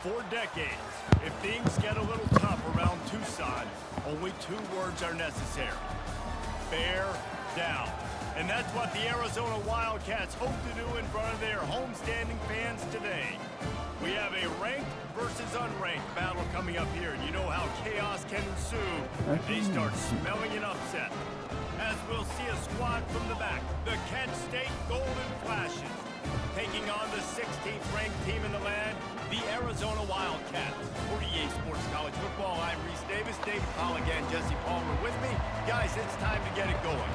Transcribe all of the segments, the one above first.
For decades, if things get a little tough around Tucson, only two words are necessary. Bear down. And that's what the Arizona Wildcats hope to do in front of their homestanding fans today. We have a ranked versus unranked battle coming up here. You know how chaos can ensue if they start smelling an upset. As we'll see a squad from the back, the Kent State Golden Flashes, taking on the 16th ranked team in the land, the Arizona Wildcats. For EA Sports College Football, I'm Reese Davis, David Powell again, Jesse Palmer with me. Guys, it's time to get it going.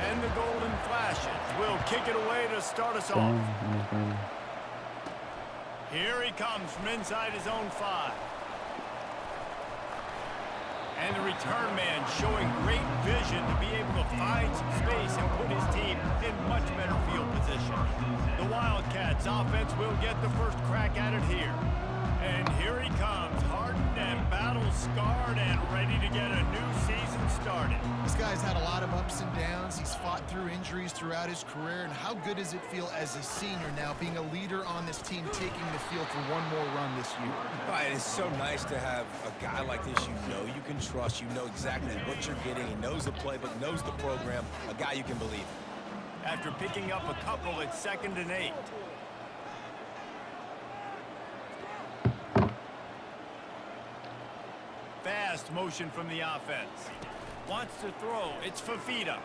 And the Golden Flashes will kick it away to start us off. Here he comes from inside his own 5. And the return man showing great vision to be able to find some space and put his team in much better field position. The Wildcats offense will get the first crack at it here. And here he comes, hardened and battle-scarred and ready to get a new season started. This guy's had a lot of ups and downs. He's fought through injuries throughout his career. And how good does it feel as a senior now, being a leader on this team, taking the field for one more run this year? Right, it's so nice to have a guy like this you can trust. You know exactly what you're getting. He knows the playbook, knows the program, a guy you can believe in. After picking up a couple at 2nd and 8. Fast motion from the offense. Wants to throw. It's Fafita.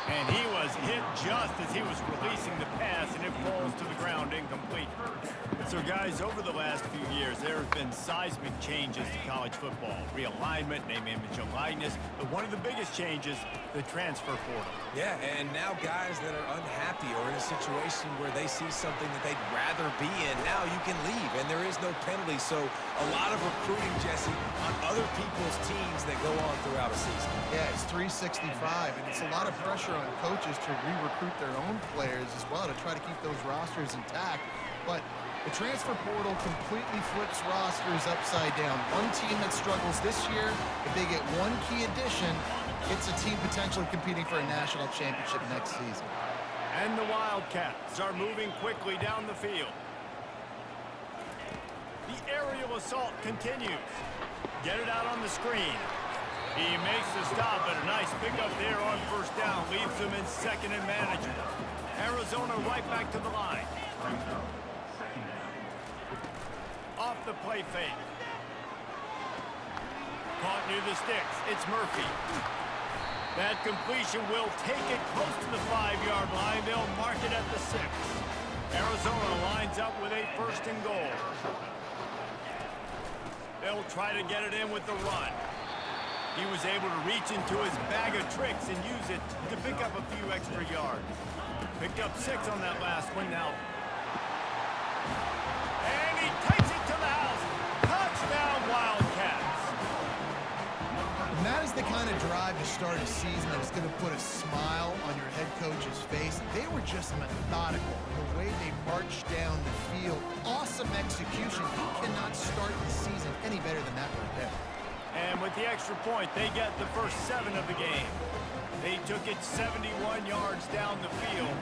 And he was hit just as he was releasing the pass, and it falls to the ground incomplete. So, guys, over the last few years, there have been seismic changes to college football. Realignment, name, image, and likeness. But one of the biggest changes, the transfer portal. Yeah, and now guys that are unhappy or in a situation where they see something that they'd rather be in, now you can leave, and there is no penalty. So a lot of recruiting, Jesse, on other people's teams that go on throughout a season. Yeah, it's 365, and it's a lot of pressure on coaches to re-recruit their own players as well to try to keep those rosters intact. But the transfer portal completely flips rosters upside down. One team that struggles this year, if they get one key addition, it's a team potentially competing for a national championship next season. And the Wildcats are moving quickly down the field. The aerial assault continues. Get it out on the screen. He makes the stop, but a nice pickup there on first down. Leaves them in 2nd and manageable. Arizona right back to the line. Off the play fake. Caught near the sticks. It's Murphy. That completion will take it close to the 5-yard line. They'll mark it at the 6. Arizona lines up with a 1st and goal. They'll try to get it in with the run. He was able to reach into his bag of tricks and use it to pick up a few extra yards. Picked up 6 on that last one now. And he takes it to the house. Touchdown, Wildcats. And that is the kind of drive to start a season that is going to put a smile on your head coach's face. They were just methodical in the way they marched down the field. Awesome execution. You cannot start the season any better than that right there. And with the extra point, they get the first 7 of the game. They took it 71 yards down the field,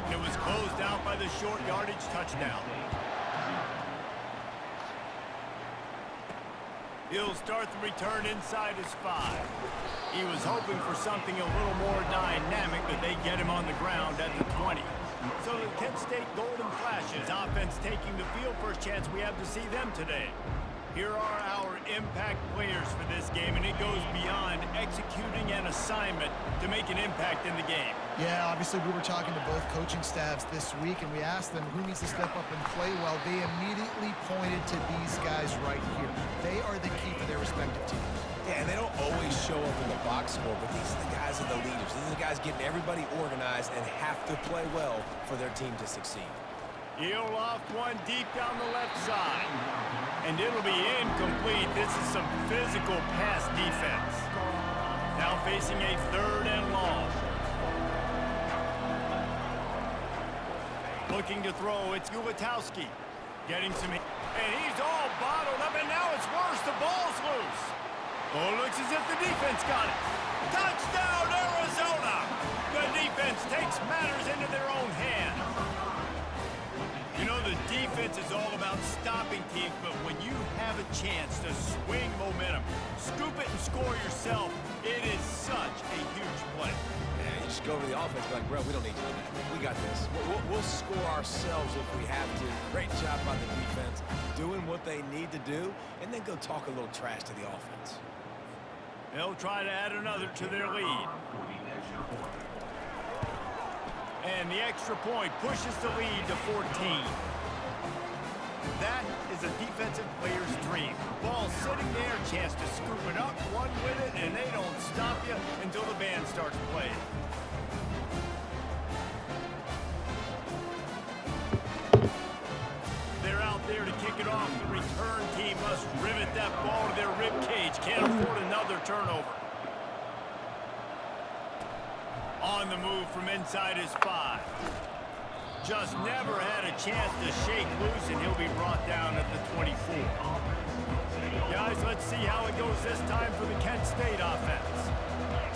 and it was closed out by the short yardage touchdown. He'll start the return inside his 5. He was hoping for something a little more dynamic, but they get him on the ground at the 20. So the Kent State Golden Flashes offense taking the field. First chance we have to see them today. Here are our impact players for this game, and it goes beyond executing an assignment to make an impact in the game. Yeah, obviously we were talking to both coaching staffs this week, and we asked them who needs to step up and play well. They immediately pointed to these guys right here. They are the key for their respective teams. Yeah, and they don't always show up in the box score, but these are the guys that are the leaders. These are the guys getting everybody organized and have to play well for their team to succeed. He'll loft one deep down the left side. And it'll be incomplete. This is some physical pass defense. Now facing a 3rd and long. Looking to throw, it's Gulatowski. Getting some, and he's all bottled up, and now it's worse. The ball's loose. Oh, looks as if the defense got it. Touchdown, Arizona! The defense takes matters into their own hands. You know, the Defense is all about stopping teams, but when you have a chance to swing momentum, scoop it and score yourself, it is such a huge play. Yeah, you just go over the offense like, bro, we don't need to do that. We got this. We'll score ourselves if we have to. Great job by the defense, doing what they need to do, and then go talk a little trash to the offense. They'll try to add another to their lead. And the extra point pushes the lead to 14. That is a defensive player's dream. Ball sitting there, chance to scoop it up, one with it, and they don't stop you until the band starts playing. They're out there to kick it off. The return team must rivet that ball to their rib cage. Can't afford another turnover. On the move from inside his 5. Just never had a chance to shake loose, and he'll be brought down at the 24. Guys, let's see how it goes this time for the Kent State offense.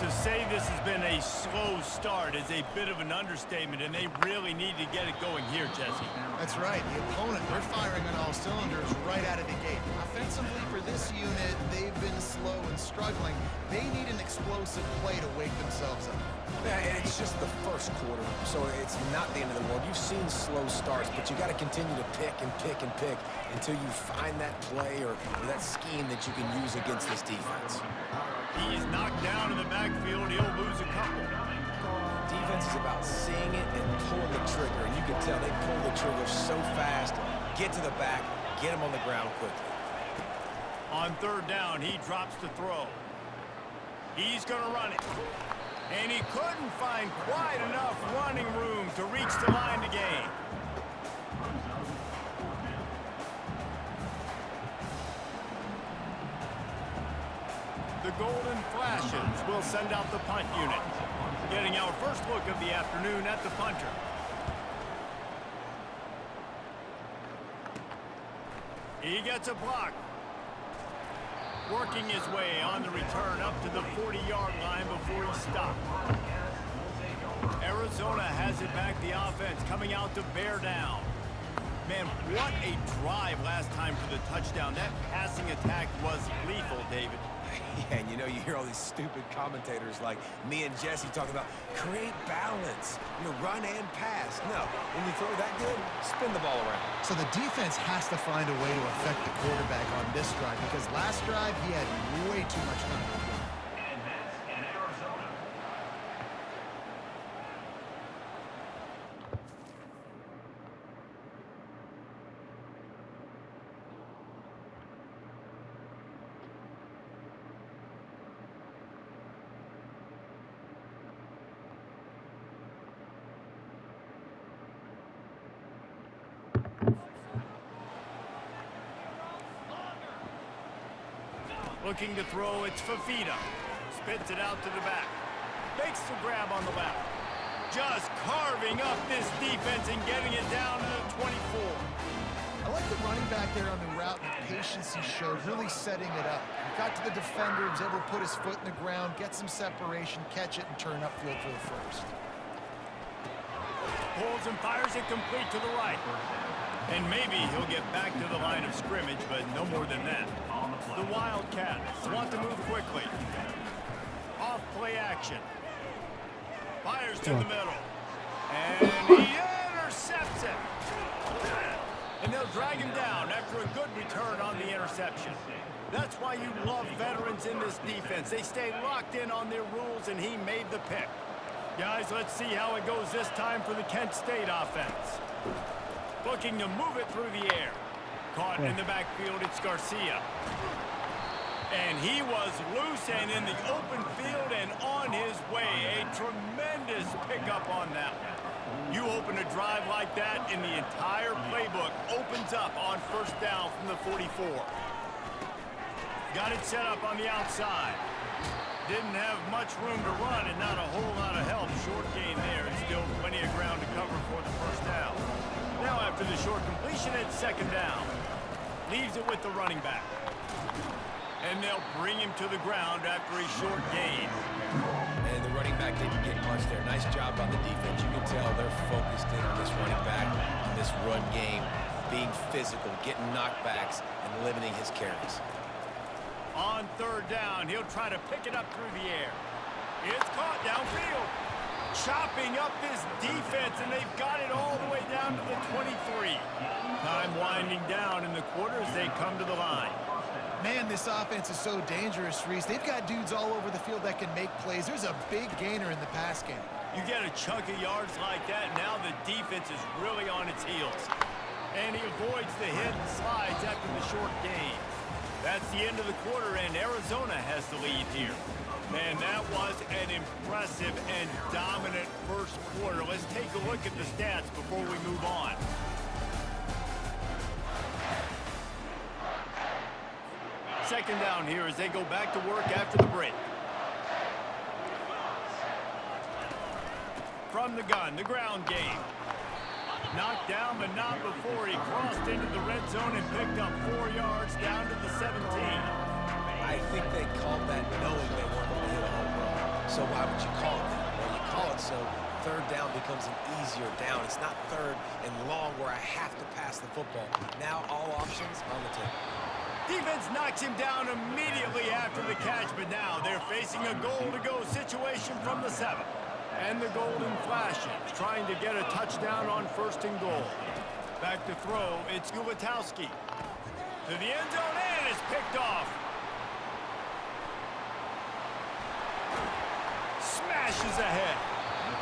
To say this has been a slow start is a bit of an understatement, and they really need to get it going here, Jesse. That's right. The opponent, they're firing on all cylinders right out of the gate. Offensively for this unit, they've been slow and struggling. They need an explosive play to wake themselves up. Yeah, and it's just the first quarter, so it's not the end of the world. You've seen slow starts, but you got to continue to pick and pick and pick until you find that play or that scheme that you can use against this defense. He is knocked down in the backfield. He'll lose a couple. Defense is about seeing it and pulling the trigger, and you can tell they pull the trigger so fast, get to the back, get him on the ground quickly. On third down, he drops to throw. He's going to run it. And he couldn't find quite enough running room to reach the line to gain. The Golden Flashes will send out the punt unit. Getting our first look of the afternoon at the punter. He gets a block. Working his way on the return up to the 40-yard line before he stopped. Arizona has it back, the offense coming out to bear down. Man, what a drive last time for the touchdown. That passing attack was lethal, David. Yeah, and you know, you hear all these stupid commentators like me and Jesse talking about create balance, run and pass. No, when you throw that good, spin the ball around. So the defense has to find a way to affect the quarterback on this drive because last drive he had way too much time to throw. Looking to throw, it's Fafita. Spits it out to the back. Makes the grab on the left. Just carving up this defense and getting it down to the 24. I like the running back there on the route and the patience he showed, really setting it up. He got to the defender, was able to put his foot in the ground, get some separation, catch it, and turn upfield for the first. Pulls and fires it complete to the right. And maybe he'll get back to the line of scrimmage, but no more than that. The Wildcats want to move quickly. Off play action. Fires to the middle. And he intercepts it. And they'll drag him down after a good return on the interception. That's why you love veterans in this defense. They stay locked in on their rules, and he made the pick. Guys, let's see how it goes this time for the Kent State offense. Looking to move it through the air. Caught in the backfield, it's Garcia. And he was loose and in the open field and on his way. A tremendous pickup on that one. You open a drive like that, and the entire playbook opens up on first down from the 44. Got it set up on the outside. Didn't have much room to run and not a whole lot of help. Short gain there and still plenty of ground to cover for the first down. Now after the short completion, it's second down. Leaves it with the running back. And they'll bring him to the ground after a short gain. And the running back didn't get much there. Nice job on the defense. You can tell they're focused in on this running back, on this run game. being physical, getting knockbacks, and limiting his carries. On third down, he'll try to pick it up through the air. It's caught downfield. Chopping up this defense, and they've got it all the way down to the 23. Time winding down in the quarter as they come to the line. Man, this offense is so dangerous, Reese. They've got dudes all over the field that can make plays. There's a big gainer in the pass game. You get a chunk of yards like that, now the defense is really on its heels. And he avoids the hit and slides after the short gain. That's the end of the quarter, and Arizona has the lead here. Man, that was an impressive and dominant first quarter. Let's take a look at the stats before we move on. Second down here as they go back to work after the break. From the gun, the ground game. Knocked down, but not before he crossed into the red zone and picked up 4 yards down to the 17. I think they called that knowing they weren't going to hit a home run. So why would you call it that? Well, you call it so third down becomes an easier down. It's not third and long where I have to pass the football. Now all options on the table. Defense knocks him down immediately after the catch, but now they're facing a goal-to-go situation from the 7. And the golden flashes, trying to get a touchdown on first and goal. Back to throw, it's Gulatowski. To the end zone, and it's picked off. Smashes ahead.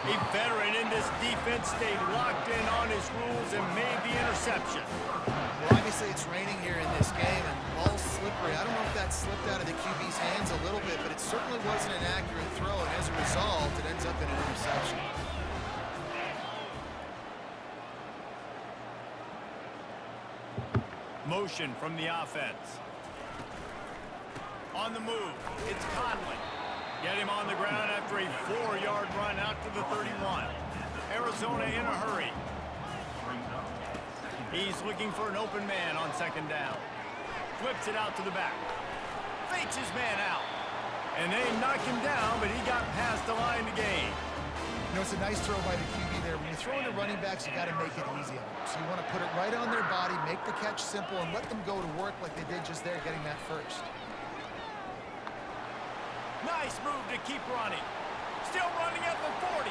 A veteran in this defense stayed locked in on his rules and made the interception. Well, obviously it's raining here in this game, and the ball's slippery. I don't know if that slipped out of the QB's hands a little bit, but it certainly wasn't an accurate throw, and as a result, it ends up in an interception. Motion from the offense. On the move, it's Conley. Get him on the ground after a 4-yard run out to the 31. Arizona in a hurry. He's looking for an open man on second down. Flips it out to the back. Fakes his man out. And they knock him down, but he got past the line to gain. You know, it's a nice throw by the QB there. When you're throwing to running backs, you got to make it easy on them. So you want to put it right on their body, make the catch simple, and let them go to work like they did just there, getting that first. Nice move to keep running. Still running at the 40.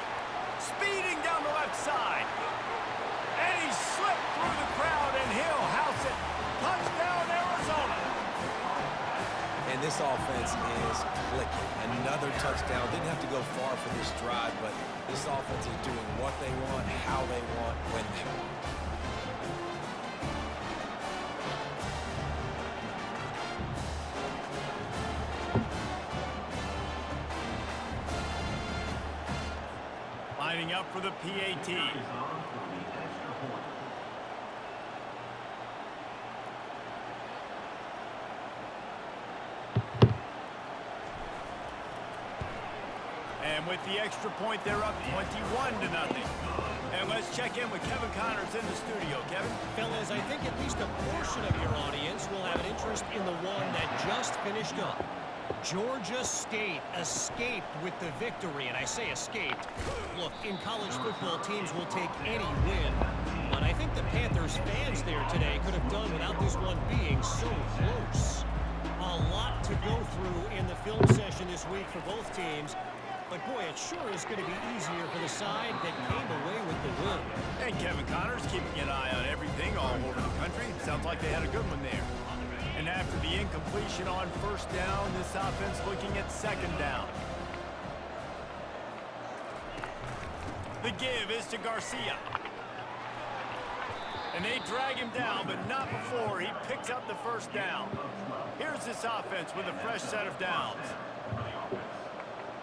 Speeding down the left side. And he slipped through the crowd, and he'll house it. Touchdown, Arizona. And this offense is clicking. Another touchdown. Didn't have to go far for this drive, but this offense is doing what they want, how they want, when they want. Lining up for the PAT. And with the extra point, they're up 21-0. And let's check in with Kevin Connors in the studio. Kevin? Fellas, I think at least a portion of your audience will have an interest in the one that just finished up. Georgia State escaped with the victory, and I say escaped. Look, in college football, teams will take any win, but I think the Panthers fans there today could have done without this one being so close. A lot to go through in the film session this week for both teams, but boy, it sure is going to be easier for the side that came away with the win. And Kevin Connors keeping an eye on everything all over the country. Sounds like they had a good one there. And after the incompletion on first down, this offense looking at second down. The give is to Garcia. And they drag him down, but not before he picks up the first down. Here's this offense with a fresh set of downs.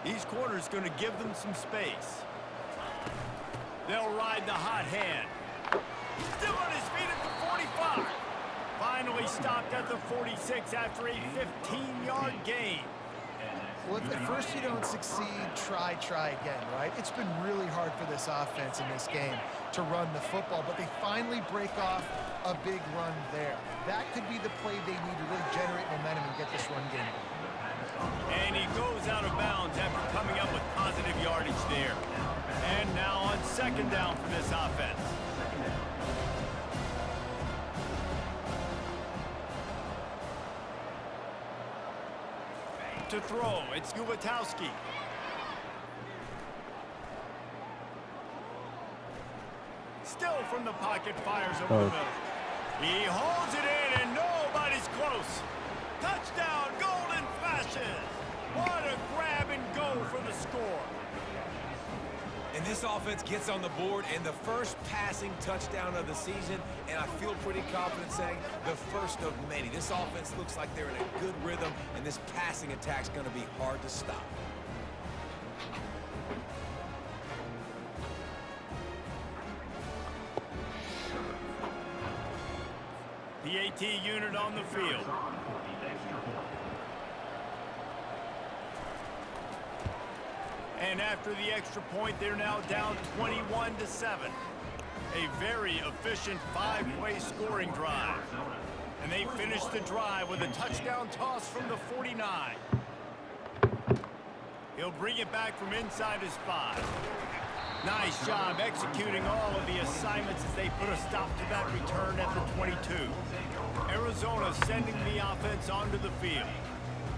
These corners going to give them some space. They'll ride the hot hand. Still on his feet at the 45. Finally stopped at the 46 after a 15-yard gain. Well, if at first you don't succeed, try again, right? It's been really hard for this offense in this game to run the football, but they finally break off a big run there. That could be the play they need to really generate momentum and get this run game going. And he goes out of bounds after coming up with positive yardage there. And now on second down for this offense. Set to throw. It's Ulatowski. Still from the pocket, fires over the middle. He holds it in, and nobody's close. Touchdown, Golden Flashes. What a grab and go for the score. And this offense gets on the board, and the first passing touchdown of the season, and I feel pretty confident saying the first of many. This offense looks like they're in a good rhythm, and this passing attack's going to be hard to stop. The AT unit on the field. And after the extra point, they're now down 21-7. A very efficient five-play scoring drive. And they finish the drive with a touchdown toss from the 49. He'll bring it back from inside his 5. Nice job executing all of the assignments as they put a stop to that return at the 22. Arizona sending the offense onto the field.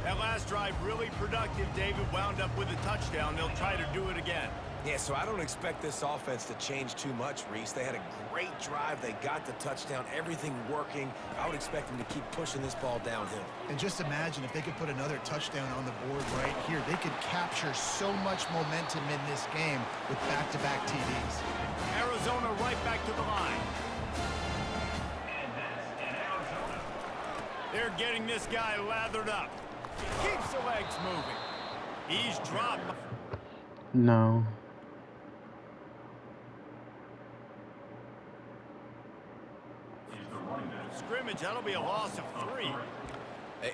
That last drive really productive. David wound up with a touchdown. They'll try to do it again. Yeah, so I don't expect this offense to change too much, Reese. They had a great drive. They got the touchdown, everything working. I would expect them to keep pushing this ball downhill. And just imagine if they could put another touchdown on the board right here. They could capture so much momentum in this game with back-to-back TDs. Arizona right back to the line. They're getting this guy lathered up. Keeps the legs moving. He's dropped. No. Scrimmage, that'll be a loss of 3.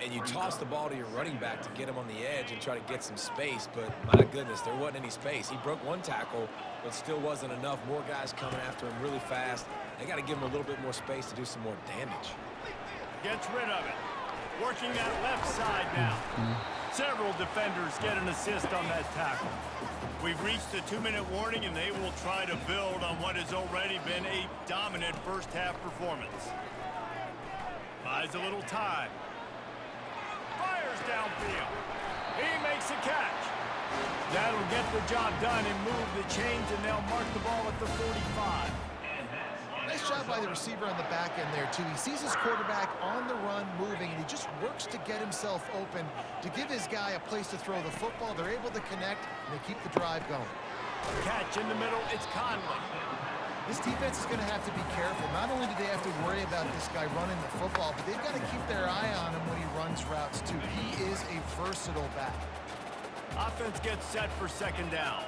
And you toss the ball to your running back to get him on the edge and try to get some space, but my goodness, there wasn't any space. He broke one tackle, but still wasn't enough. More guys coming after him really fast. They got to give him a little bit more space to do some more damage. Gets rid of it. Working that left side now. Several defenders get an assist on that tackle. We've reached the 2-minute warning, and they will try to build on what has already been a dominant first-half performance. Buys a little time. Fires downfield. He makes a catch. That'll get the job done and move the chains, and they'll mark the ball at the 45. Nice job by the receiver on the back end there, too. He sees his quarterback on the run moving, and he just works to get himself open to give his guy a place to throw the football. They're able to connect, and they keep the drive going. Catch in the middle. It's Conley. This defense is going to have to be careful. Not only do they have to worry about this guy running the football, but they've got to keep their eye on him when he runs routes, too. He is a versatile back. Offense gets set for second down.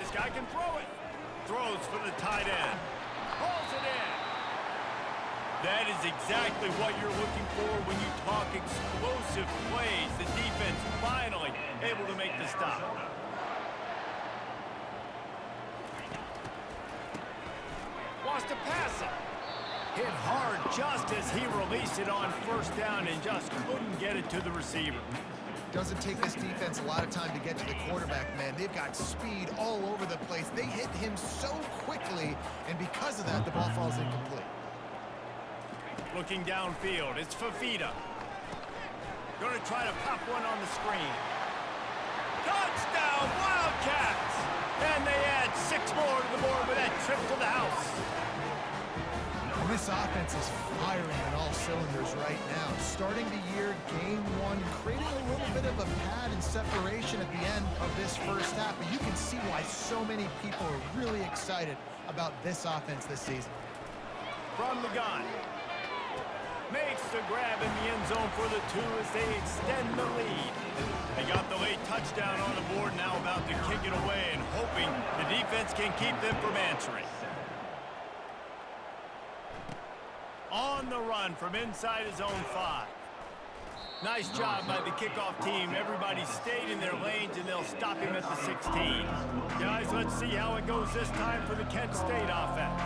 This guy can throw it. Throws for the tight end. Pulls it in. That is exactly what you're looking for when you talk explosive plays. The defense finally able to make the stop. Wants to pass it. Hit hard just as he released it on first down and just couldn't get it to the receiver. Doesn't take this defense a lot of time to get to the quarterback, man. They've got speed all over the place. They hit him so quickly, and because of that, the ball falls incomplete. Looking downfield, it's Fafita. Going to try to pop one on the screen. Touchdown, Wildcats! And they add 6 more to the board with that trip to the house. And this offense is firing on all cylinders right now. Starting the year, game 1, creating a little bit of a pad and separation at the end of this first half. But you can see why so many people are really excited about this offense this season. From the gun. Makes the grab in the end zone for the 2 as they extend the lead. They got the late touchdown on the board, now about to kick it away and hoping the defense can keep them from answering. On the run from inside his own 5. Nice job by the kickoff team. Everybody stayed in their lanes, and they'll stop him at the 16. Guys, let's see how it goes this time for the Kent State offense.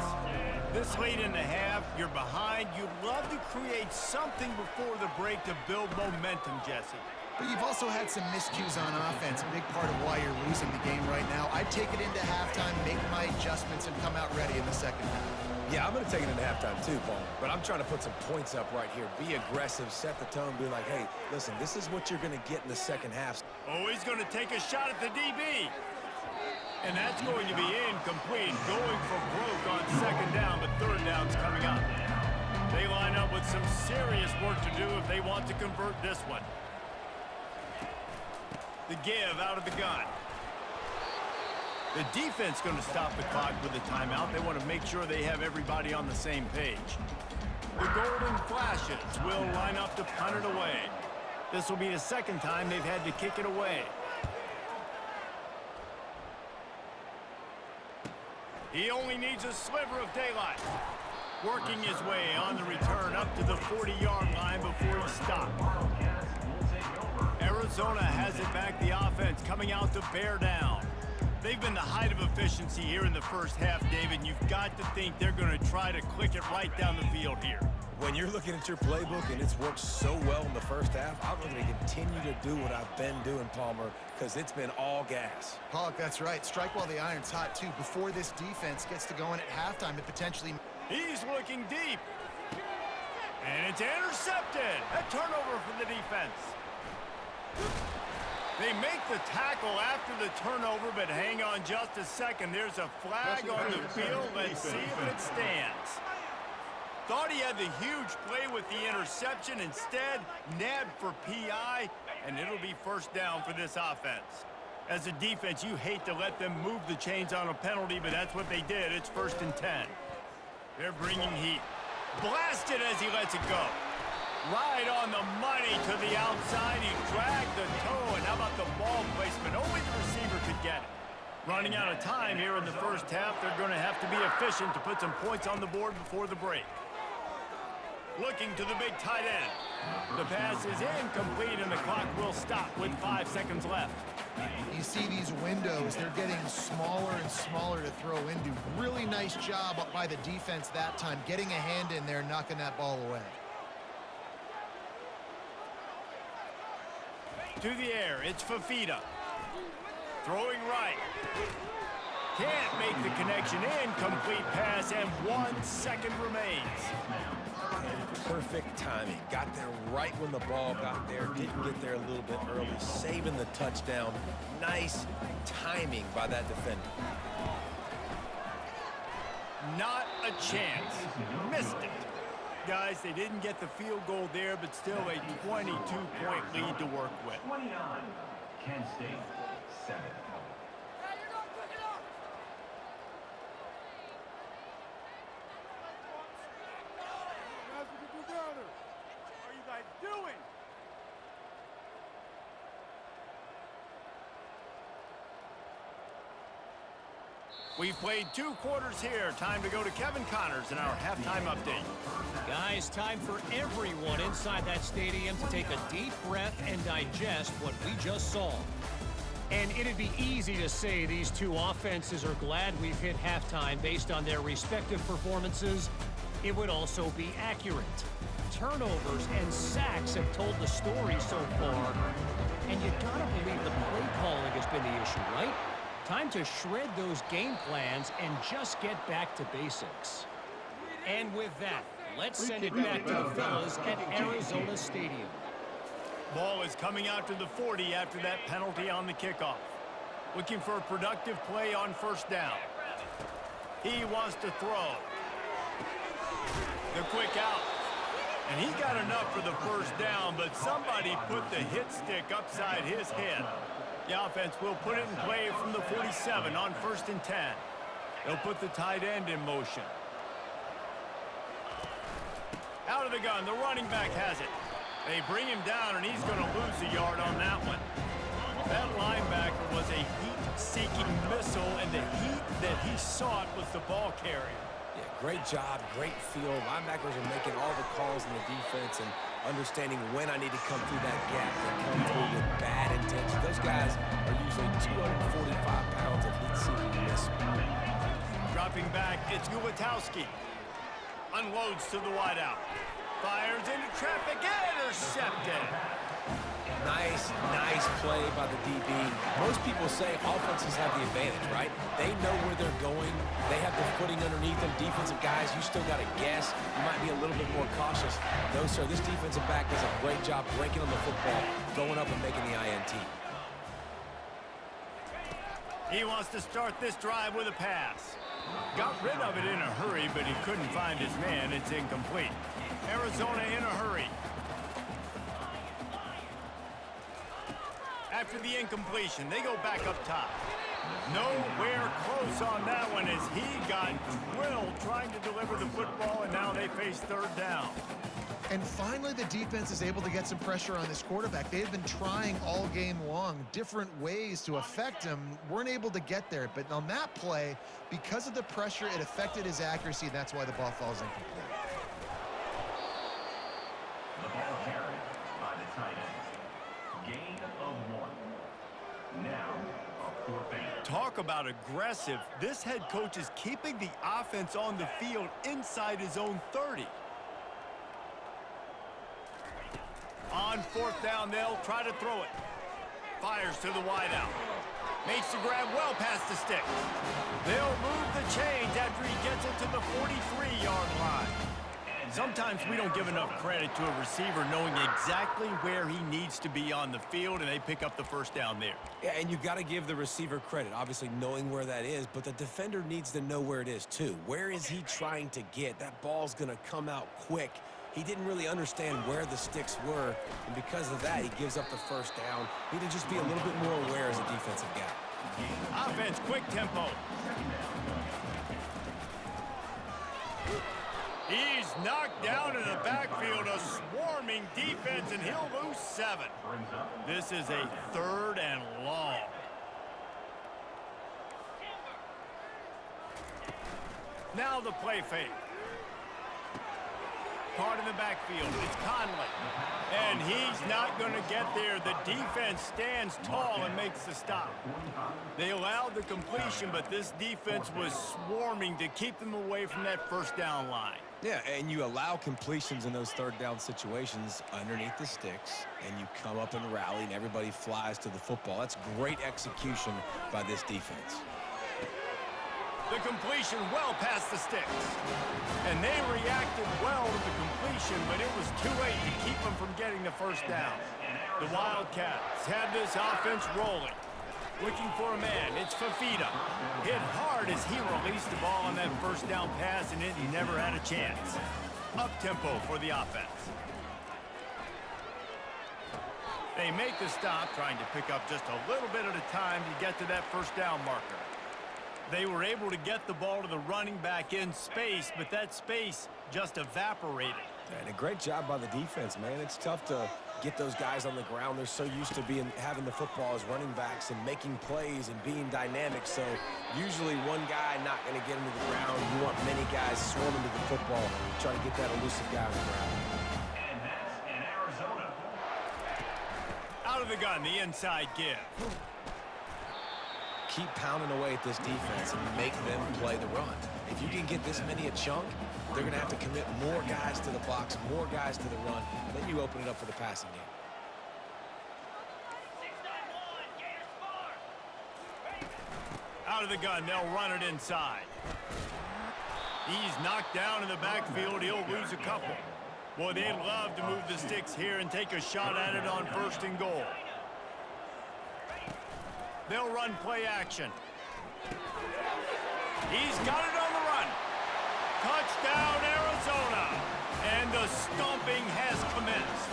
This late in the half, you're behind. You'd love to create something before the break to build momentum, Jesse. but you've also had some miscues on offense, a big part of why you're losing the game right now. I'd take it into halftime, make my adjustments, and come out ready in the second half. Yeah, I'm going to take it into halftime too, Paul. But I'm trying to put some points up right here. Be aggressive, set the tone, be like, hey, listen, this is what you're going to get in the second half. Oh, he's going to take a shot at the DB. And that's going to be incomplete. Going for broke on second down, but third down's coming up. They line up with some serious work to do if they want to convert this one. The give out of the gun. The defense going to stop the clock with a timeout. They want to make sure they have everybody on the same page. The Golden Flashes will line up to punt it away. This will be the second time they've had to kick it away. He only needs a sliver of daylight. Working his way on the return up to the 40-yard line before he stopped. Arizona has it back, the offense coming out to bear down. They've been the height of efficiency here in the first half, David. You've got to think they're going to try to click it right down the field here. When you're looking at your playbook and it's worked so well in the first half, I'm going to continue to do what I've been doing, Palmer, because it's been all gas. Pollock, that's right. Strike while the iron's hot, too. Before this defense gets to going at halftime, it potentially... He's looking deep. And it's intercepted. A turnover for the defense. They make the tackle after the turnover, but hang on just a second. There's a flag on the field. Let's see if it stands. Thought he had the huge play with the interception. Instead, nabbed for PI, and it'll be first down for this offense. As a defense, you hate to let them move the chains on a penalty, but that's what they did. It's 1st and 10. They're bringing heat. Blasted as he lets it go. Right on the money to the outside. He dragged the toe, and how about the ball placement? Only the receiver could get it. Running out of time here in the first half. They're going to have to be efficient to put some points on the board before the break. Looking to the big tight end. The pass is incomplete, and the clock will stop with 5 seconds left. You see these windows, they're getting smaller and smaller to throw into. Really nice job by the defense that time, getting a hand in there, knocking that ball away. To the air, it's Fafita. Throwing right. Can't make the connection. Incomplete pass, and 1 second remains. Perfect timing. Got there right when the ball got there. Didn't get there a little bit early. Saving the touchdown. Nice timing by that defender. Not a chance. Missed it. Guys, they didn't get the field goal there, but still a 22-point lead to work with. 29, Kent State, 7. We've played 2 quarters here. Time to go to Kevin Connors in our halftime update. Guys, time for everyone inside that stadium to take a deep breath and digest what we just saw. And it'd be easy to say these two offenses are glad we've hit halftime based on their respective performances. It would also be accurate. Turnovers and sacks have told the story so far. And you gotta believe the play calling has been the issue, right? Time to shred those game plans and just get back to basics. And with that, let's send it back to the fellas at Arizona Stadium. Ball is coming out to the 40 after that penalty on the kickoff. Looking for a productive play on first down. He wants to throw. The quick out. And he got enough for the first down, but somebody put the hit stick upside his head. The offense will put it in play from the 47 on 1st and 10. They'll put the tight end in motion. Out of the gun, the running back has it. They bring him down, and he's going to lose a yard on that one. That linebacker was a heat-seeking missile, and the heat that he sought was the ball carrier. Yeah, great job, great feel. Linebackers are making all the calls in the defense and understanding when I need to come through that gap and come through with bad intention. Those guys are usually 245 pounds of heat-seeking missile. Dropping back, it's Gulatowski. Unloads to the wideout. Fires into traffic, intercepted. Nice play by the DB. Most people say offenses have the advantage, right? They know where they're going. They have the footing underneath them. Defensive guys, you still got to guess. You might be a little bit more cautious. No, sir, this defensive back does a great job breaking on the football, going up and making the INT. He wants to start this drive with a pass. Got rid of it in a hurry, but he couldn't find his man. It's incomplete. Arizona in a hurry. After the incompletion, they go back up top. Nowhere close on that one as he got drilled trying to deliver the football, and now they face third down. And finally, the defense is able to get some pressure on this quarterback. They had been trying all game long, different ways to affect him, weren't able to get there. But on that play, because of the pressure, it affected his accuracy, and that's why the ball falls incomplete. The ball carried by the tight end. Gain of 1. Now, a 4th down. Talk about aggressive. This head coach is keeping the offense on the field inside his own 30. On 4th down, they'll try to throw it. Fires to the wideout. Makes the grab well past the sticks. They'll move the chains after he gets it to the 43-yard line. Sometimes we don't give enough credit to a receiver knowing exactly where he needs to be on the field, and they pick up the first down there. Yeah, and you got to give the receiver credit, obviously knowing where that is, but the defender needs to know where it is too. Where is he trying to get? That ball's going to come out quick. He didn't really understand where the sticks were, and because of that, he gives up the first down. Need to just be a little bit more aware as a defensive guy. Offense, quick tempo. He's knocked down in the backfield, a swarming defense, and he'll lose 7. This is a 3rd and long. Now the play fake. Part in the backfield. It's Conley. And he's not going to get there. The defense stands tall and makes the stop. They allowed the completion, but this defense was swarming to keep them away from that first down line. Yeah, and you allow completions in those 3rd down situations underneath the sticks, and you come up and rally, and everybody flies to the football. That's great execution by this defense. The completion well past the sticks. And they reacted well to the completion, but it was too late to keep them from getting the first down. The Wildcats have this offense rolling. Looking for a man, it's Fafita. Hit hard as he released the ball on that first down pass, and he never had a chance. Up-tempo for the offense. They make the stop, trying to pick up just a little bit at a time to get to that first down marker. They were able to get the ball to the running back in space, but that space just evaporated. And a great job by the defense, man. It's tough to get those guys on the ground. They're so used to having the football as running backs and making plays and being dynamic. So usually one guy not going to get into the ground. You want many guys swarming to the football, try to get that elusive guy on the ground. And that's in Arizona. Out of the gun, the inside give. Keep pounding away at this defense and make them play the run. If you can get this many a chunk, they're going to have to commit more guys to the box, more guys to the run. Then you open it up for the passing game. Out of the gun, they'll run it inside. He's knocked down in the backfield. He'll lose a couple. Boy, they'd love to move the sticks here and take a shot at it on 1st and goal. They'll run play action. He's got it on the run. Touchdown, Arizona. And the stomping has commenced.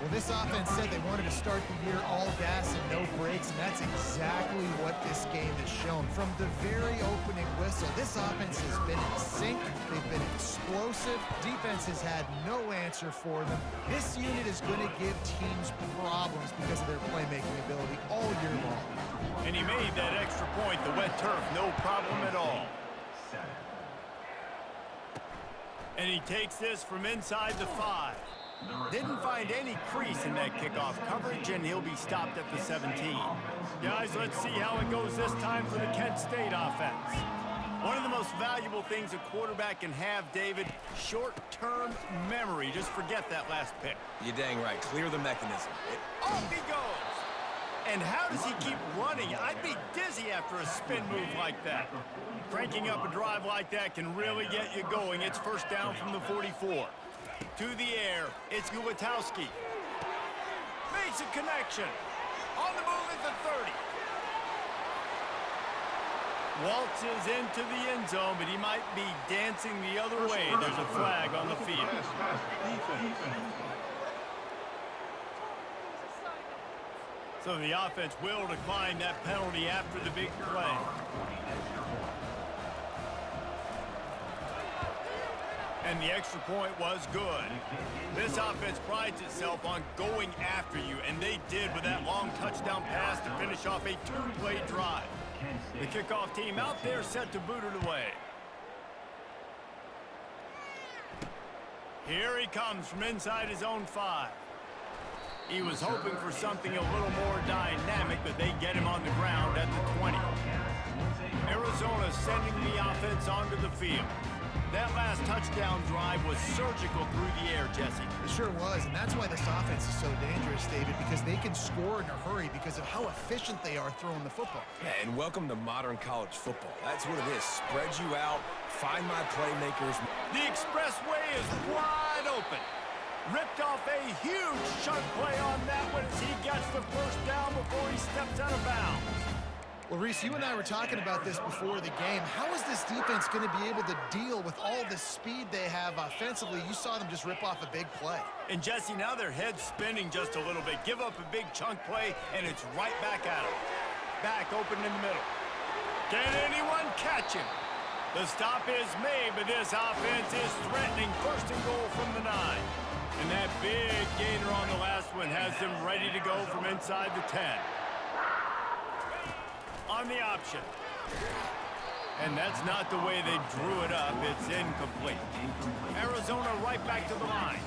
Well, this offense said they wanted to start the year all gas and no brakes, and that's exactly what this game has shown. From the very opening whistle, this offense has been in sync. They've been explosive. Defense has had no answer for them. This unit is going to give teams problems because of their playmaking ability all year long. And he made that extra point, the wet turf, no problem at all. 7. And he takes this from inside the 5. Didn't find any crease in that kickoff coverage, and he'll be stopped at the 17. Guys, let's see how it goes this time for the Kent State offense. One of the most valuable things a quarterback can have, David, short-term memory. Just forget that last pick. You're dang right. Clear the mechanism. Off he goes. And how does he keep running? I'd be dizzy after a spin move like that. Cranking up a drive like that can really get you going. It's first down from the 44. To the air, it's Gutowski. Makes a connection. On the move at the 30. Waltzes into the end zone, but he might be dancing the other way. There's a flag on the field. So the offense will decline that penalty after the big play. And the extra point was good. This offense prides itself on going after you, and they did with that long touchdown pass to finish off a two-play drive. The kickoff team out there set to boot it away. Here he comes from inside his own 5. He was hoping for something a little more dynamic, but they get him on the ground at the 20. Arizona sending the offense onto the field. That last touchdown drive was surgical through the air, Jesse. It sure was, and that's why this offense is so dangerous, David, because they can score in a hurry because of how efficient they are throwing the football. Yeah, and welcome to modern college football. That's what it is. Spread you out, find my playmakers. The expressway is wide open. Ripped off a huge chunk play on that one as he gets the first down before he steps out of bounds. Well, Reese, you and I were talking about this before the game. How is this defense going to be able to deal with all the speed they have offensively? You saw them just rip off a big play. And, Jesse, now their head's spinning just a little bit. Give up a big chunk play, and it's right back at them. Back open in the middle. Can anyone catch him? The stop is made, but this offense is threatening. First and goal from the 9. And that big gainer on the last one has them ready to go from inside the 10. On the option. And that's not the way they drew it up. It's incomplete. Arizona right back to the line.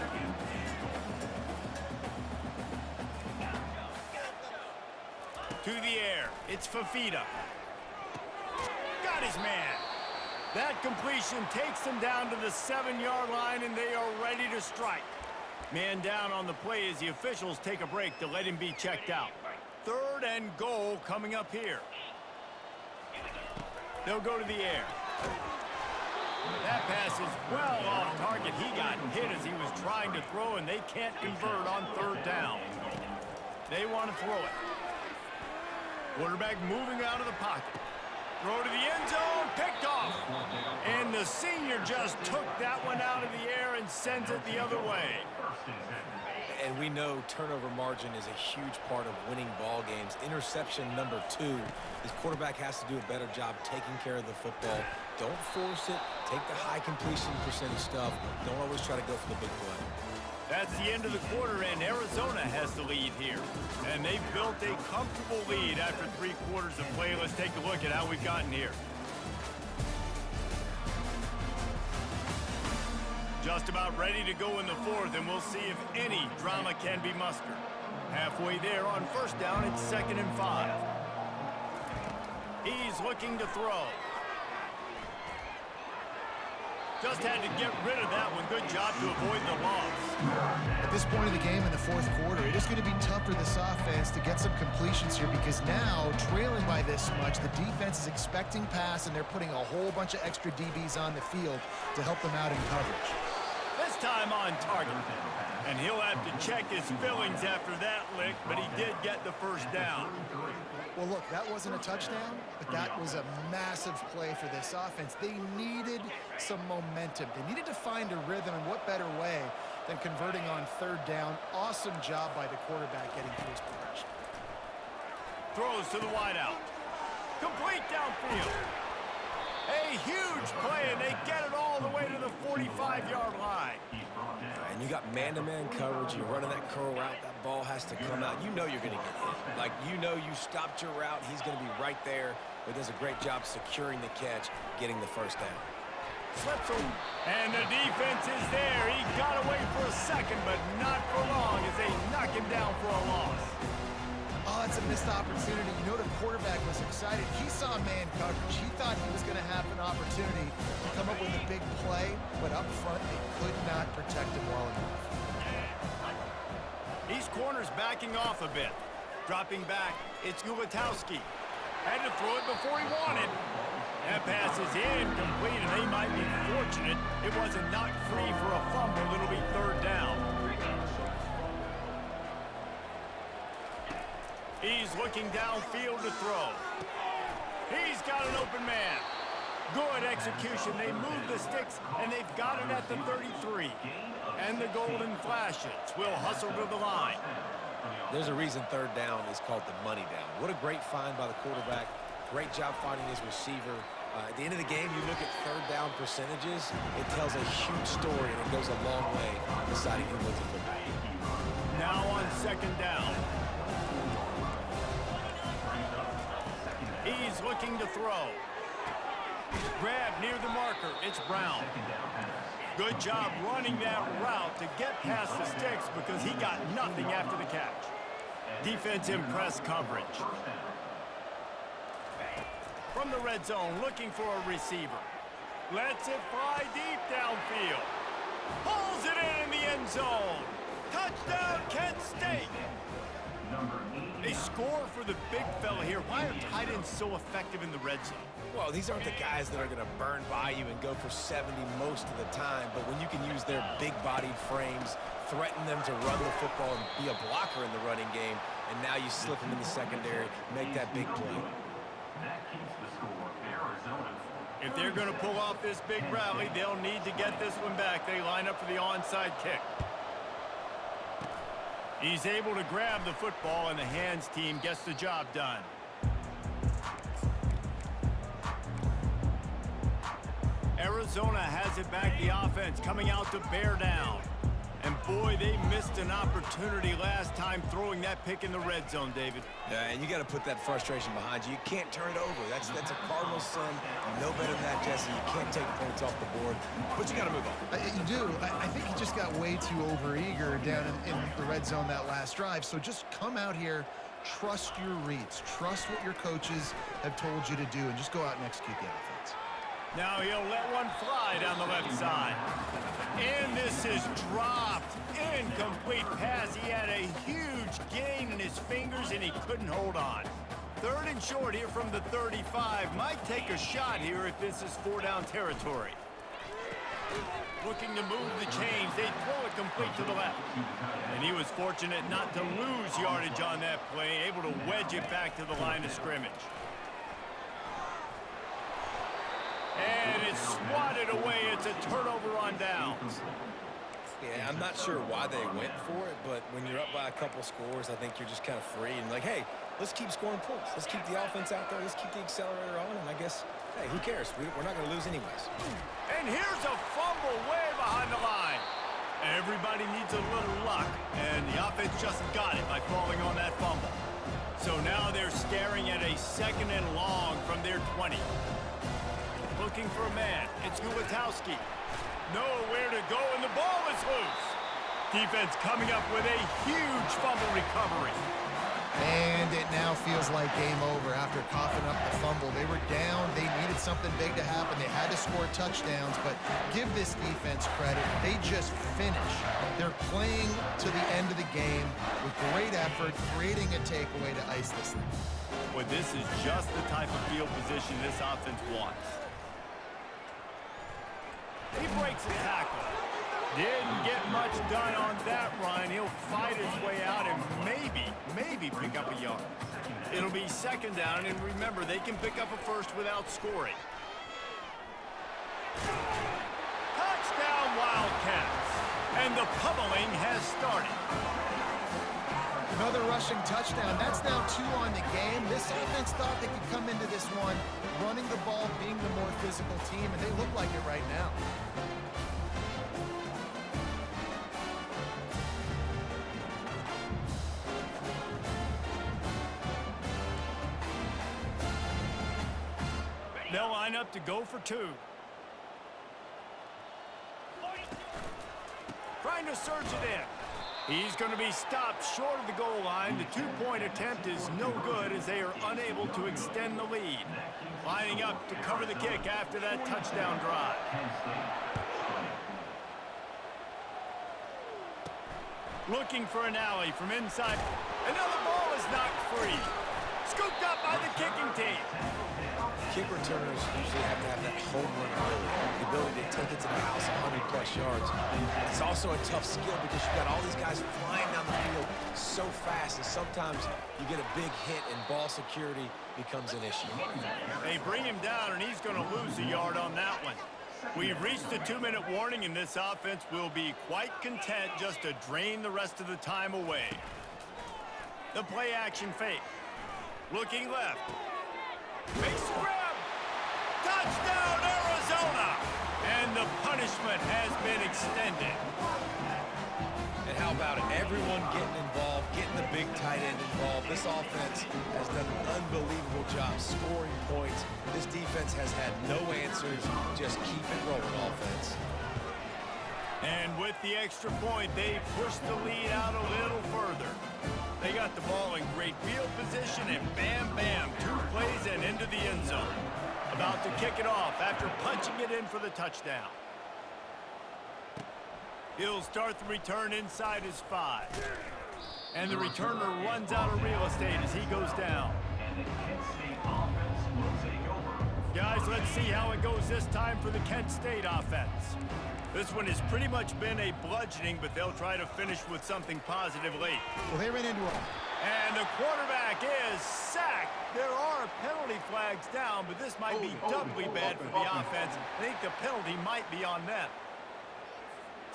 To the air. It's Fafita. Got his man. That completion takes them down to the 7-yard line, and they are ready to strike. Man down on the play as the officials take a break to let him be checked out. Third and goal coming up here. They'll go to the air. That pass is well off target. He got hit as he was trying to throw, and they can't convert on third down. They want to throw it. Quarterback moving out of the pocket. Throw to the end zone, picked off. And the senior just took that one out of the air and sends it the other way. And we know turnover margin is a huge part of winning ball games. Interception number 2. This quarterback has to do a better job taking care of the football. Don't force it. Take the high completion percentage stuff. Don't always try to go for the big play. That's the end of the quarter, and Arizona has the lead here. And they've built a comfortable lead after 3 quarters of play. Let's take a look at how we've gotten here. Just about ready to go in the 4th, and we'll see if any drama can be mustered. Halfway there on first down, it's 2nd and 5. He's looking to throw. Just had to get rid of that one. Good job to avoid the loss. At this point of the game in the 4th quarter, it is going to be tough for this offense to get some completions here because now, trailing by this much, the defense is expecting pass, and they're putting a whole bunch of extra DBs on the field to help them out in coverage. This time on target. And he'll have to check his fillings after that lick, but he did get the first down. Well, look, that wasn't a touchdown, but that was a massive play for this offense. They needed some momentum. They needed to find a rhythm, and what better way than converting on third down. Awesome job by the quarterback getting through his progression. Throws to the wideout. Complete downfield. A huge play, and they get it all the way to the 45-yard line. And you got man-to-man coverage. You're running that curl route. That ball has to come out. You know you're going to get hit. Like, you know you stopped your route. He's going to be right there. But does a great job securing the catch, getting the first down. Slips him. And the defense is there. He got away for a second, but not for long as they knock him down for a loss. Oh, That's a missed opportunity. You know the quarterback was excited. He saw man coverage. He thought he was going to have an opportunity to come up with a big play, but up front they could not protect him well enough. These corners backing off a bit. Dropping back, it's Ulatowski. Had to throw it before he wanted. That pass is incomplete, and they might be fortunate it wasn't knocked free for a fumble. It'll be third down. He's looking downfield to throw. He's got an open man. Good execution. They move the sticks, and they've got it at the 33. And the golden flashes will hustle to the line. There's a reason third down is called the money down. What a great find by the quarterback. Great job finding his receiver. At the end of the game, you look at third down percentages, it tells a huge story, and it goes a long way in deciding who wins the football. Now on second down. He's looking to throw. Grab near the marker. It's Brown. Good job running that route to get past the sticks because he got nothing after the catch. Defense in press coverage. From the red zone, looking for a receiver. Lets it fly deep downfield. Pulls it in the end zone. Touchdown, Kent State. They score for the big fella here. Why are tight ends so effective in the red zone? Well, these aren't the guys that are going to burn by you and go for 70 most of the time, but when you can use their big-bodied frames, threaten them to run the football and be a blocker in the running game, and now you slip them in the secondary, make that big play. That keeps the score Arizona. If they're going to pull off this big rally, they'll need to get this one back. They line up for the onside kick. He's able to grab the football, and the hands team gets the job done. Arizona has it back, the offense coming out to bear down. And boy, they missed an opportunity last time throwing that pick in the red zone, David. Yeah, and you got to put that frustration behind you. You can't turn it over. That's a Cardinals sin. You know better than that, Jesse. You can't take points off the board, but you got to move on. You do. I think he just got way too overeager down in the red zone that last drive. So just come out here, trust your reads, trust what your coaches have told you to do, and just go out and execute the offense. Now he'll let one fly down the left side. And this is dropped. Incomplete pass. He had a huge gain in his fingers, and he couldn't hold on. Third and short here from the 35. Might take a shot here if this is four-down territory. Looking to move the chains. They throw it complete to the left. And he was fortunate not to lose yardage on that play, able to wedge it back to the line of scrimmage. And it's swatted away. It's a turnover on downs. Yeah, I'm not sure why they went for it, but when you're up by a couple scores, I think you're just kind of free and like, hey, let's keep scoring points. Let's keep the offense out there. Let's keep the accelerator on, and I guess, hey, who cares? We're not going to lose anyways. And here's a fumble way behind the line. Everybody needs a little luck, and the offense just got it by falling on that fumble. So now they're staring at a second and long from their 20. Looking for a man. It's Ulatowski. Nowhere to go, and the ball is loose. Defense coming up with a huge fumble recovery. And it now feels like game over after coughing up the fumble. They were down. They needed something big to happen. They had to score touchdowns, but give this defense credit. They just finish. They're playing to the end of the game with great effort, creating a takeaway to ice this thing. Well, this is just the type of field position this offense wants. He breaks a tackle. Didn't get much done on that run. He'll fight his way out and maybe pick up a yard. It'll be second down, and remember, they can pick up a first without scoring. Touchdown, Wildcats. And the pummeling has started. Another rushing touchdown. That's now 2 on the game. This offense thought they could come into this one running the ball, being the more physical team, and they look like it right now. They'll line up to go for 2. Trying to surge it in. He's going to be stopped short of the goal line. The two-point attempt is no good as they are unable to extend the lead. Lining up to cover the kick after that touchdown drive. Looking for an alley from inside. Another ball is knocked free. Scooped up by the kicking team. Kick returners usually have to have that home run ability, the ability to take it to the house 100-plus yards. But it's also a tough skill because you've got all these guys flying down the field so fast, and sometimes you get a big hit and ball security becomes an issue. They bring him down, and he's going to lose a yard on that one. We've reached the 2-minute warning, and this offense will be quite content just to drain the rest of the time away. The play-action fake. Looking left. Makes the grab. Touchdown, Arizona! And the punishment has been extended. And how about it? Everyone getting involved, getting the big tight end involved. This offense has done an unbelievable job scoring points. This defense has had no answers. Just keep it rolling, offense. And with the extra point, they push the lead out a little further. They got the ball in great field position, and bam, bam, 2 plays and into the end zone. About to kick it off after punching it in for the touchdown. He'll start the return inside his 5. And the returner runs out of real estate as he goes down. Guys, let's see how it goes this time for the Kent State offense. This one has pretty much been a bludgeoning, but they'll try to finish with something positive late. Well, they ran into him. And the quarterback is sacked. There are penalty flags down, but this might be doubly bad for the offense. I think the penalty might be on them.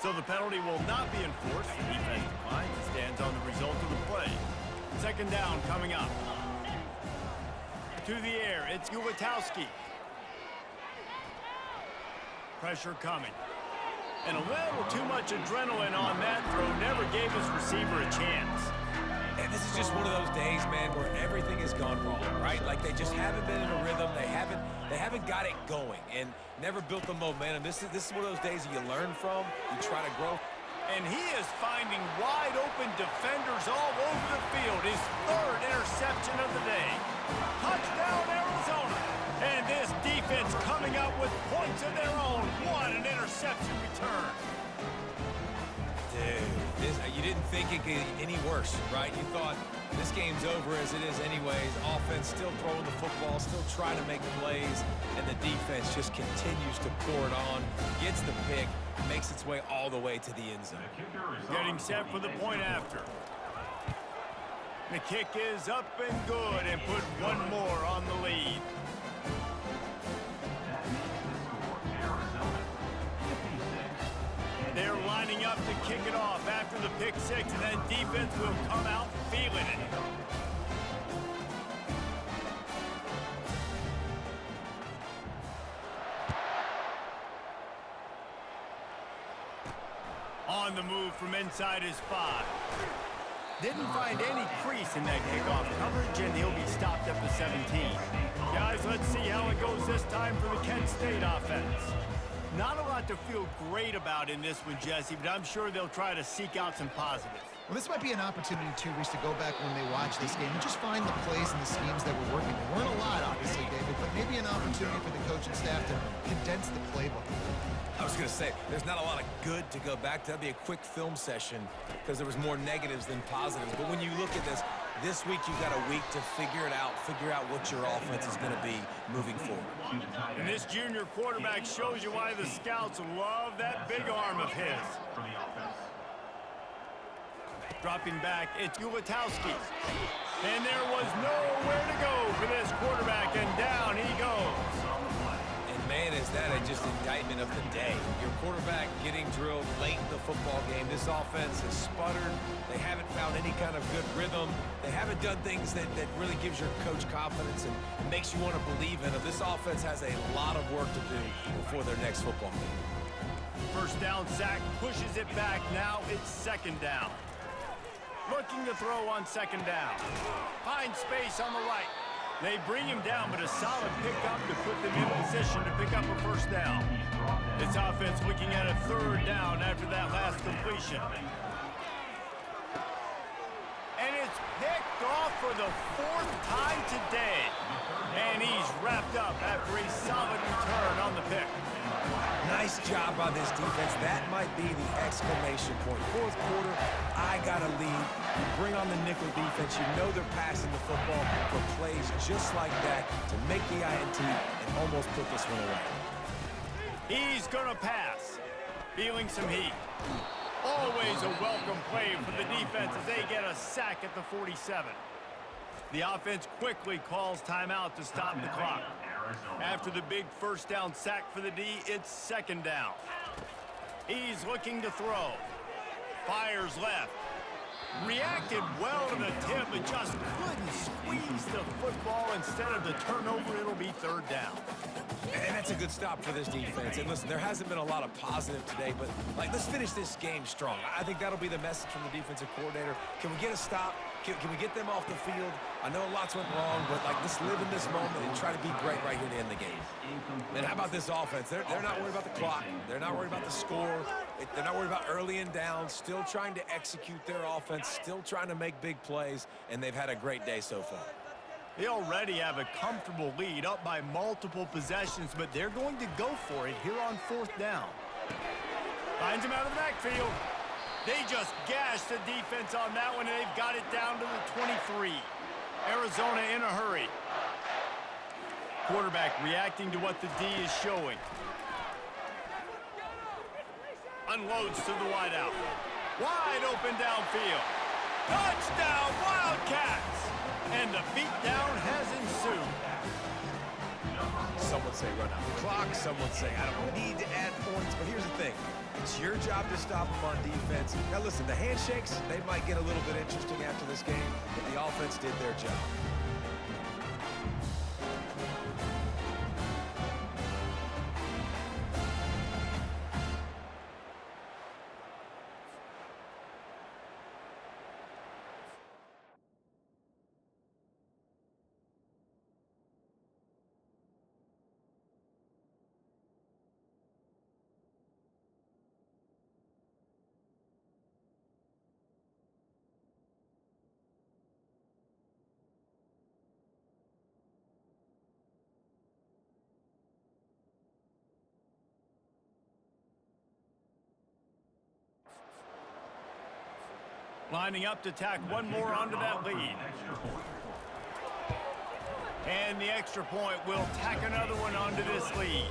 So the penalty will not be enforced. The defense declines and stands on the result of the play. Second down coming up. To the air, it's Ulatowski. Pressure coming. And a little too much adrenaline on that throw. Never gave his receiver a chance. And this is just one of those days, man, where everything has gone wrong, right? Like they just haven't been in a rhythm. They haven't got it going and never built the momentum. This is one of those days that you learn from, you try to grow. And he is finding wide open defenders all over the field. His 3rd interception of the day. Touchdown, Arizona. And this defense coming up with points of their own. What an interception return. Dude, you didn't think it could get any worse, right? You thought this game's over as it is anyways. Offense still throwing the football, still trying to make plays, and the defense just continues to pour it on, gets the pick, makes its way all the way to the end zone. Getting set for the point after. The kick is up and good and put one more on the lead. They're lining up to kick it off after the pick 6, and then defense will come out feeling it. On the move from inside his 5. Didn't find any crease in that kickoff coverage, and he'll be stopped at the 17. Guys, let's see how it goes this time for the Kent State offense. Not a lot to feel great about in this one, Jesse, but I'm sure they'll try to seek out some positives. Well, this might be an opportunity, too, Reese, to go back when they watch this game and just find the plays and the schemes that were working. There weren't a lot, obviously, David, but maybe an opportunity for the coaching staff to condense the playbook. I was going to say, there's not a lot of good to go back to. That'd be a quick film session because there was more negatives than positives. But when you look at this week you've got a week to figure out what your offense is going to be moving forward. And this junior quarterback shows you why the scouts love that big arm of his. Dropping back, it's Ulatowski. And there was nowhere to go for this quarterback, and down he goes. Man, is that just indictment of the day. Your quarterback getting drilled late in the football game. This offense has sputtered. They haven't found any kind of good rhythm. They haven't done things that really gives your coach confidence and makes you want to believe in them. This offense has a lot of work to do before their next football game. First down sack, pushes it back. Now it's second down. Looking to throw on second down. Finds space on the right. They bring him down, but a solid pickup to put them in position to pick up a first down. This offense looking at a 3rd down after that last completion. picked off for the 4th time today. And he's wrapped up after a solid return on the pick. Nice job by this defense. That might be the exclamation point. Fourth quarter, I got a lead. You bring on the nickel defense. You know they're passing the football for plays just like that to make the INT and almost put this one away. He's going to pass. Feeling some heat. Always a welcome play for the defense as they get a sack at the 47. The offense quickly calls timeout to stop the clock. After the big first down sack for the D, it's 2nd down. He's looking to throw. Fires left. Reacted well to the tip, but just couldn't squeeze the football. Instead of the turnover, it'll be 3rd down. And that's a good stop for this defense. And listen, there hasn't been a lot of positive today, but let's finish this game strong. I think that'll be the message from the defensive coordinator. Can we get a stop? Can we get them off the field? I know lots went wrong, but let's live in this moment and try to be great right here to end the game. And how about this offense? They're not worried about the clock. They're not worried about the score. They're not worried about early and down. Still trying to execute their offense. Still trying to make big plays, and they've had a great day so far. They already have a comfortable lead, up by multiple possessions, but they're going to go for it here on 4th down. Finds him out of the backfield. They just gashed the defense on that one, and they've got it down to the 23. Arizona in a hurry. Quarterback reacting to what the D is showing. Unloads to the wideout. Wide open downfield. Touchdown, Wildcats! And the beatdown has ensued. Some would say run out the clock. Some would say I don't need to add points. But here's the thing. It's your job to stop them on defense. Now listen, the handshakes, they might get a little bit interesting after this game, but the offense did their job. Lining up to tack one more onto that lead. And the extra point will tack another one onto this lead.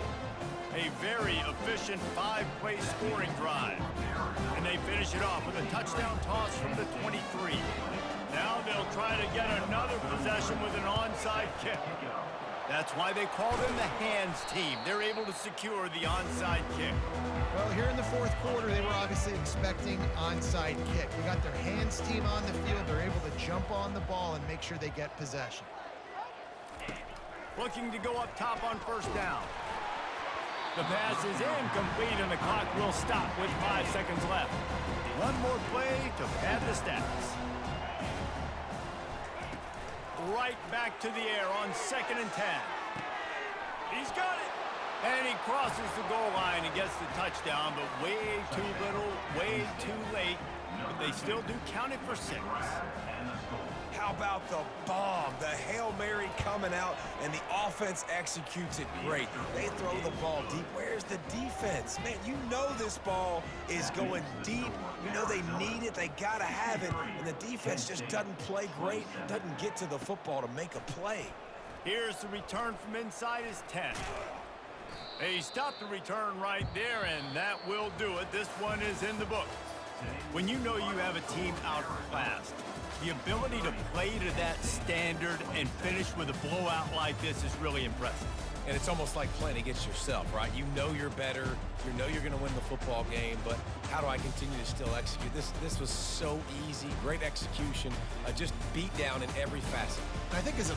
A very efficient 5-play scoring drive. And they finish it off with a touchdown toss from the 23. Now they'll try to get another possession with an onside kick. That's why they call them the hands team. They're able to secure the onside kick. Well, here in the 4th quarter, they were obviously expecting onside kick. They got their hands team on the field. They're able to jump on the ball and make sure they get possession. Looking to go up top on 1st down. The pass is incomplete, and the clock will stop with 5 seconds left. One more play to pad the stats. Right back to the air on 2nd and 10. He's got it. And he crosses the goal line and gets the touchdown, but way too little, way too late. But they still do count it for 6. How about the bomb? The Hail Mary coming out, and the offense executes it great. They throw the ball deep. Where's the defense? Man, you know this ball is going deep. You know they need it. They got to have it. And the defense just doesn't play great, doesn't get to the football to make a play. Here's the return from inside his 10. They stop the return right there, and that will do it. This one is in the books. When you know you have a team outclassed, the ability to play to that standard and finish with a blowout like this is really impressive. And it's almost like playing against yourself, right? You know you're better. You know you're going to win the football game, but how do I continue to still execute? This was so easy. Great execution. Just beat down in every facet. I think as a